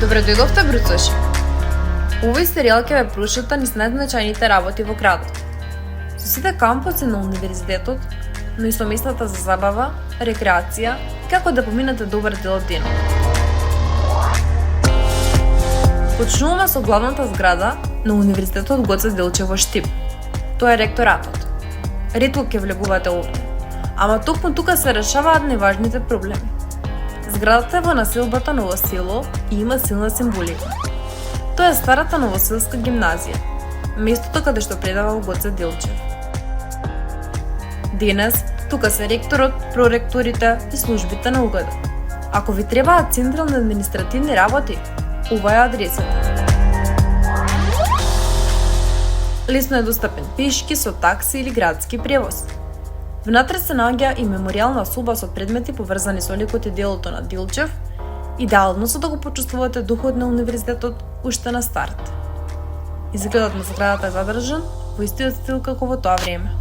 Добре дојдовте, бруцоши. Овој серијал ќе ве прошета низ најзначајните работи во градот. Со сите кампуси на универзитетот, но и со местата за забава, рекреација, како да поминете добар дел од денот. Почнуваме со главната зграда на Универзитетот Гоце Делчев во Штип. Тоа е ректоратот. Ретко ќе влегувате овде, ама токму тука се решаваат неважните проблеми. Зградата е во населбата Ново село и има силна символика. Тоа е старата новоселска гимназија, местото каде што предавал Гоце Делчев. Денес тука се ректорот, проректорите и службите на УГД. Ако ви требаат централни административни работи, ова е адресата. Лесно е достапен пешки, со такси или градски превоз. Внатре се наоѓа и меморијална соба со предмети поврзани со ликот и делото на Делчев, идеално за да го почувствувате духот на универзитетот уште на старт. Изгледот на зградата е задржан во истиот стил како во тоа време.